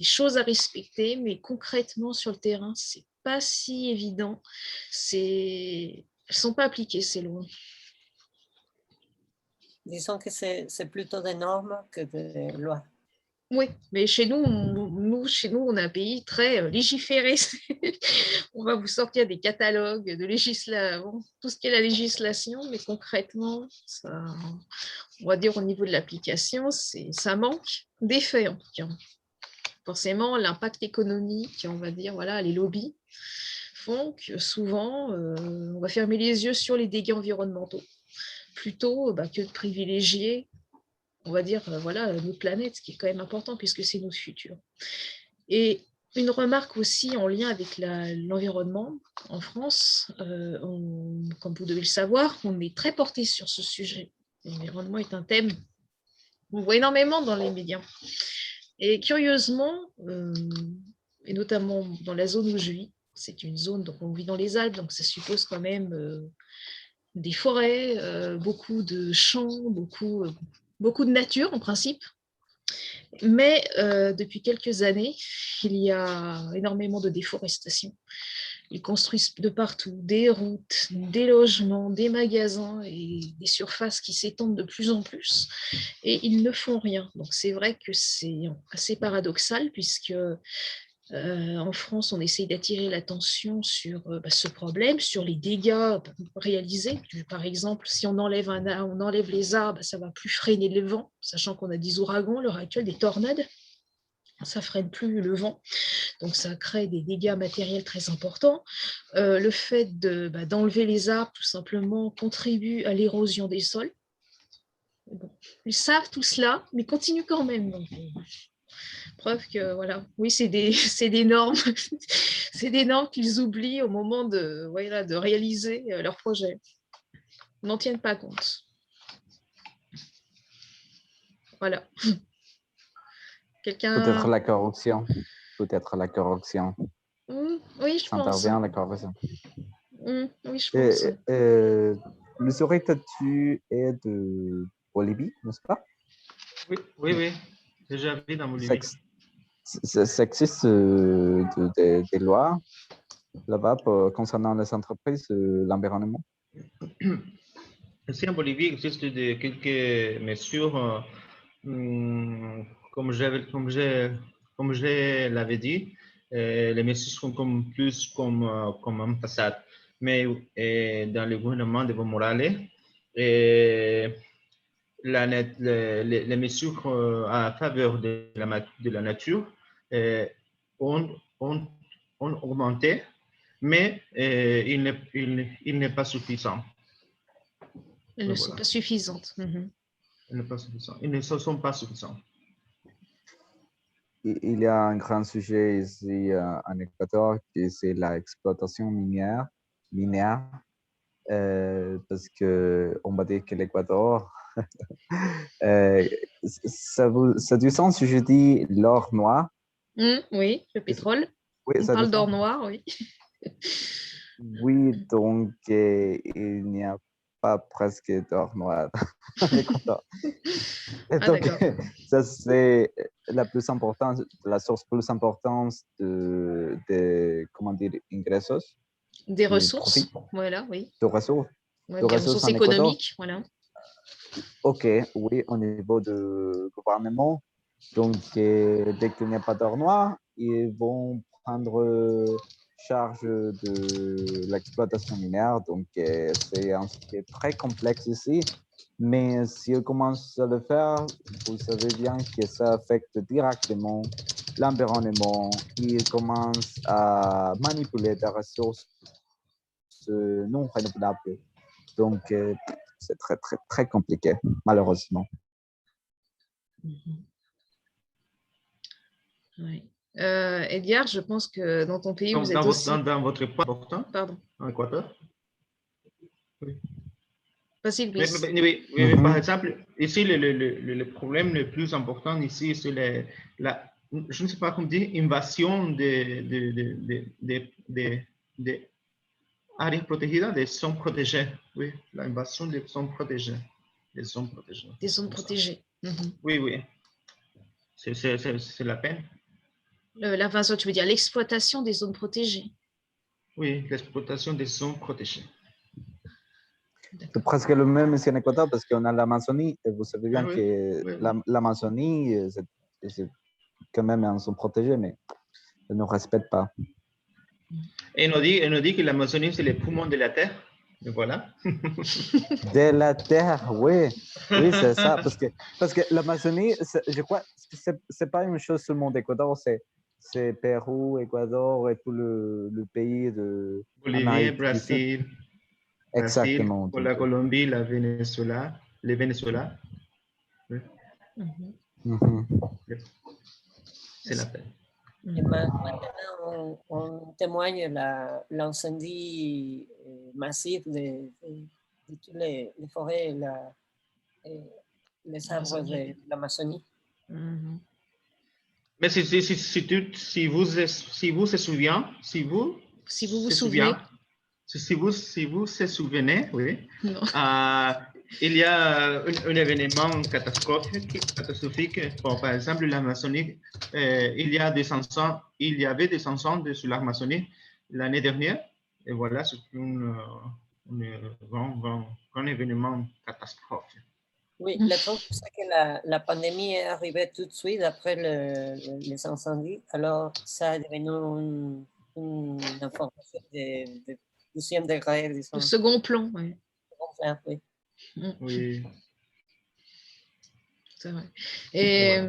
choses à respecter, mais concrètement, sur le terrain, c'est pas si évident. C'est elles ne sont pas appliquées, ces lois. Disons que c'est plutôt des normes que des lois. Oui, mais chez nous, on a un pays très légiféré. On va vous sortir des catalogues de législation, tout ce qui est la législation, mais concrètement, ça, on va dire au niveau de l'application, ça manque d'effet en tout cas. Forcément, l'impact économique, on va dire, voilà, les lobbies font que souvent, on va fermer les yeux sur les dégâts environnementaux, plutôt que de privilégier, on va dire, voilà, notre planète, ce qui est quand même important puisque c'est notre futur. Et une remarque aussi en lien avec l'environnement en France, comme vous devez le savoir, on est très porté sur ce sujet. L'environnement est un thème qu'on voit énormément dans les médias. Et curieusement, et notamment dans la zone où je vis, c'est une zone, donc on vit dans les Alpes, donc ça suppose quand même des forêts, beaucoup de champs, beaucoup de nature en principe. Mais depuis quelques années, il y a énormément de déforestation. Ils construisent de partout des routes, des logements, des magasins et des surfaces qui s'étendent de plus en plus. Et ils ne font rien. Donc c'est vrai que c'est assez paradoxal puisque en France, on essaye d'attirer l'attention sur ce problème, sur les dégâts réalisés. Par exemple, si on enlève les arbres, ça ne va plus freiner le vent, sachant qu'on a des ouragans à l'heure actuelle, des tornades. Ça ne freine plus le vent, donc ça crée des dégâts matériels très importants. Le fait d'enlever les arbres, tout simplement, contribue à l'érosion des sols. Bon, ils savent tout cela, mais continuent quand même. Donc, preuve que, voilà, oui, c'est des normes. C'est des normes qu'ils oublient au moment de réaliser leur projet. Ils n'en tiennent pas compte. Voilà. Quelqu'un... Peut-être la corruption. Peut-être la corruption. Oui, je Ça pense. intervient, la corruption. Oui, je pense. Le serais-tu est de Bolivie, n'est-ce pas? Oui. Déjà vu dans Bolivie. Ça existe des lois là-bas concernant les entreprises, l'environnement? Ici en Bolivie, il existe quelques mesures, comme je l'avais dit, les mesures sont plus comme en passade. Mais dans le gouvernement d'Evo Morales, les mesures à faveur de la nature ont augmenté, mais il n'est pas suffisant. Elles ne sont pas suffisantes. Ils ne sont pas suffisants. Il y a un grand sujet ici en Équateur, qui c'est l'exploitation minière, parce qu'on va dire que l'Équateur, ça a du sens si je dis l'or noir? Oui, le pétrole. Oui, on parle d'or noir, oui. Oui, donc il n'y a pas presque d'or noir en Équateur. Donc, ça c'est la source plus importante de comment dire, ingressos. Des ressources, voilà, oui. De ressources. Ouais, des ressources économiques, voilà. Ok, oui, au niveau du gouvernement. Donc, dès qu'il n'y a pas d'or noir, ils vont prendre charge de l'exploitation minière. Donc, c'est un sujet très complexe ici. Mais si on commence à le faire, vous savez bien que ça affecte directement l'environnement. Ils commencent à manipuler des ressources non renouvelables. Donc, c'est très, très, très compliqué, malheureusement. Oui. Edgar, je pense que dans ton pays, vous êtes aussi... Dans votre point important, pardon, en Équateur. Oui. Vas-y, Louis. Oui, par exemple, ici, le problème le plus important ici, c'est je ne sais pas comment dire, invasion des áreas protegidas, des zones protégées. Oui, l'invasion des zones protégées. Des zones protégées. Des zones protégées. Oui. C'est la peine. L'invasion, tu veux dire l'exploitation des zones protégées? Oui, l'exploitation des zones protégées. C'est presque le même ici en Équateur parce qu'on a l'Amazonie et vous savez bien Oui, que oui, l'Amazonie, c'est quand même, ils sont protégés, mais ils ne respectent pas. Et on nous dit que l'Amazonie, c'est les poumons de la Terre. Et voilà. De la terre, oui, oui, c'est ça, parce que l'Amazonie, je crois, que c'est pas une chose seulement d'Équateur, c'est Pérou, Équateur et tout le pays de Bolivie, Amérique du Sud. Brésil, Exactement. pour la Colombie, le Venezuela. Oui, Mhm. c'est la Terre. Et maintenant, on témoigne l'incendie massif de toutes les forêts et les arbres de l'Amazonie. Mais si vous vous souvenez, si vous vous souvenez, oui, il y a un événement catastrophique. Bon, par exemple, l'Amazonie, il y avait des incendies sur l'Amazonie l'année dernière. Et voilà, c'est un grand événement catastrophique. Oui, le truc, c'est que la pandémie est arrivée tout de suite après les incendies. Alors, ça a devenu une information de deuxième degré, disons. Le second plan, oui. Enfin, oui. Oui. C'est vrai. Et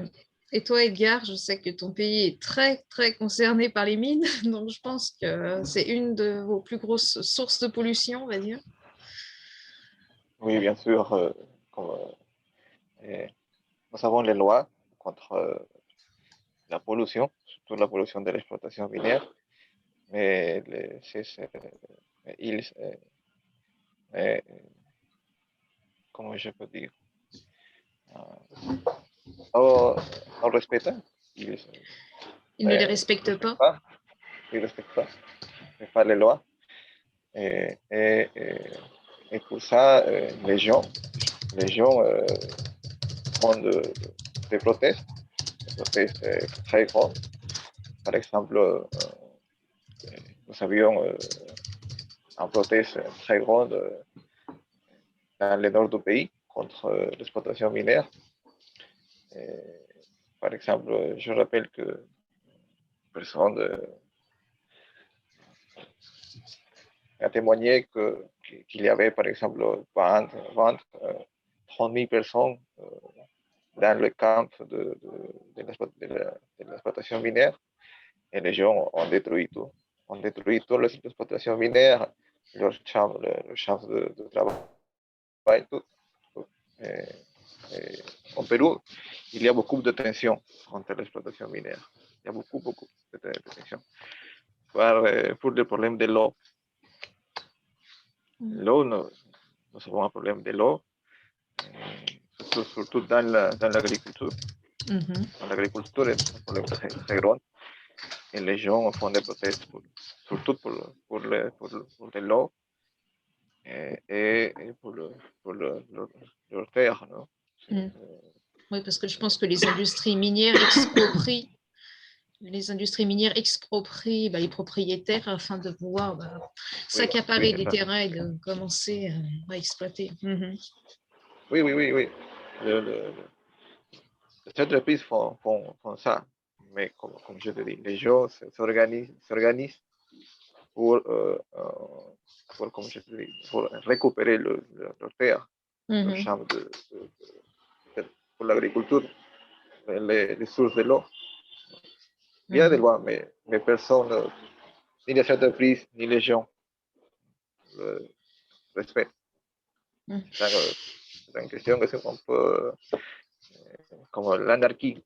toi, Edgar, je sais que ton pays est très, très concerné par les mines, donc je pense que c'est une de vos plus grosses sources de pollution, on va dire. Oui, bien sûr. Nous avons les lois contre la pollution, surtout la pollution de l'exploitation minière, mais ils, comment je peux dire, no respetan. Ils ne les respectent pas. Ils ne respectent pas les lois. Et pour ça, les gens font des protestes très grandes. Par exemple, nous avions un proteste très grande dans le nord du pays contre l'exploitation minière. Par exemple, je rappelle que personne a témoigné qu'il y avait, par exemple, 20 30 000 personnes dans le camp de l'exploitation minière et les gens ont détruit tout. On détruit toutes les exploitations minières, leurs champs de travail, tout. En Pérou, il y a beaucoup de tensions contre l'exploitation minière. Il y a beaucoup de tensions. Pour le problème de l'eau. L'eau, nous avons un problème de l'eau, surtout dans l'agriculture. Dans l'agriculture, c'est un problème très grand. Et les gens font des protestes, surtout pour de l'eau et pour leur terre. Non? Oui, parce que je pense que les industries minières exproprient les propriétaires afin de pouvoir s'accaparer des terrains et de commencer à exploiter. Oui. Les entreprises font ça, mais comme je te dis, les gens s'organisent pour comme je te dis, pour récupérer leur terre, leur champ pour l'agriculture, les sources de l'eau. Il y a des lois, mais personne, ni les entreprises, ni les gens respectent. C'est une question que c'est un peu comme l'anarchie.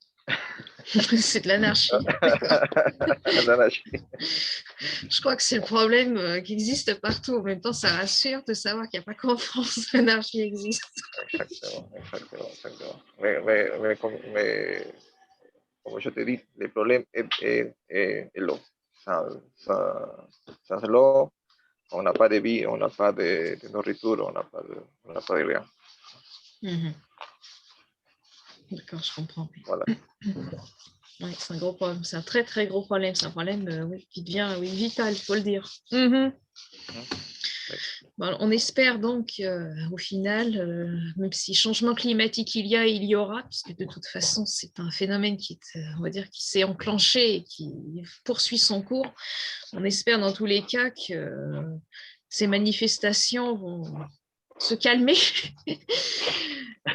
C'est de l'anarchie. Je crois que c'est le problème qui existe partout. En même temps, ça rassure de savoir qu'il n'y a pas qu'en France l'anarchie existe. Exactement. Mais comme je te dis, le problème est l'eau. Sans l'eau, on n'a pas de vie, on n'a pas de nourriture, on n'a pas de rien. D'accord, je comprends. Voilà. Oui, c'est un gros problème. C'est un très, très gros problème. C'est un problème qui devient vital, il faut le dire. Bon, on espère donc, au final, même si changement climatique il y aura, puisque de toute façon, c'est un phénomène qui s'est enclenché et qui poursuit son cours. On espère dans tous les cas que ces manifestations vont se calmer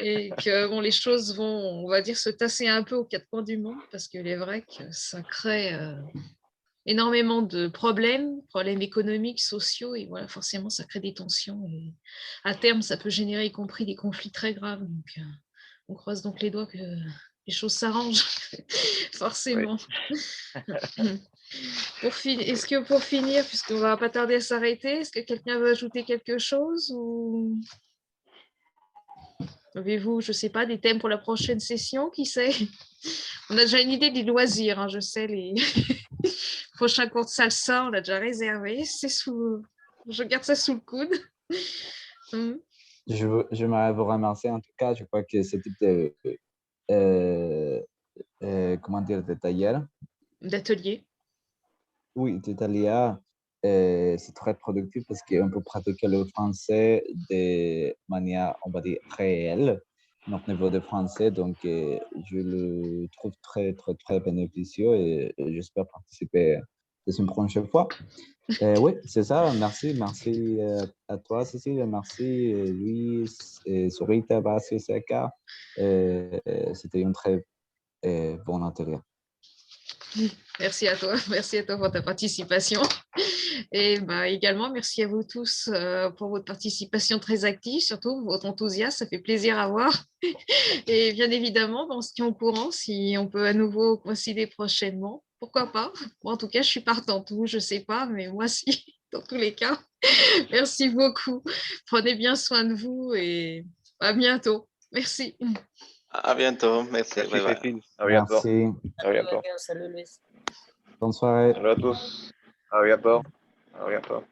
et que les choses vont, se tasser un peu aux quatre coins du monde, parce qu'il est vrai que ça crée énormément de problèmes économiques, sociaux, et voilà, forcément, ça crée des tensions. Et à terme, ça peut générer y compris des conflits très graves. Donc, on croise donc les doigts que les choses s'arrangent, forcément. Oui. Est-ce que pour finir, puisqu'on ne va pas tarder à s'arrêter, est-ce que quelqu'un veut ajouter quelque chose ou avez-vous, je ne sais pas, des thèmes pour la prochaine session, qui sait? On a déjà une idée des loisirs, hein, je sais, les prochains cours de salsa, on l'a déjà réservé. Je garde ça sous le coude. J'aimerais vous remercier en tout cas. Je crois que ce type de d'atelier. Oui, d'atelier, c'est très productif parce qu'on peut pratiquer le français de manière, on va dire, réelle, notre niveau de français. Donc, je le trouve très, très, très bénéficieux et j'espère participer une prochaine fois. Oui, c'est ça. Merci à toi, Cécile. Merci, Louis, Sorita, Basio, Seka. C'était une très bonne atelier. Merci à toi pour ta participation. Et également, merci à vous tous pour votre participation très active, surtout votre enthousiasme, ça fait plaisir à voir. Et bien évidemment, on se tient au courant si on peut à nouveau coïncider prochainement. Pourquoi pas? Bon, en tout cas, je suis partante, je ne sais pas, mais moi si, dans tous les cas. Merci beaucoup. Prenez bien soin de vous et à bientôt. Merci. À bientôt. Merci. Merci, Cécile. À bientôt. Merci. À bientôt. Salut Luis. Bonne soirée. Salut à tous. À bientôt. À bientôt.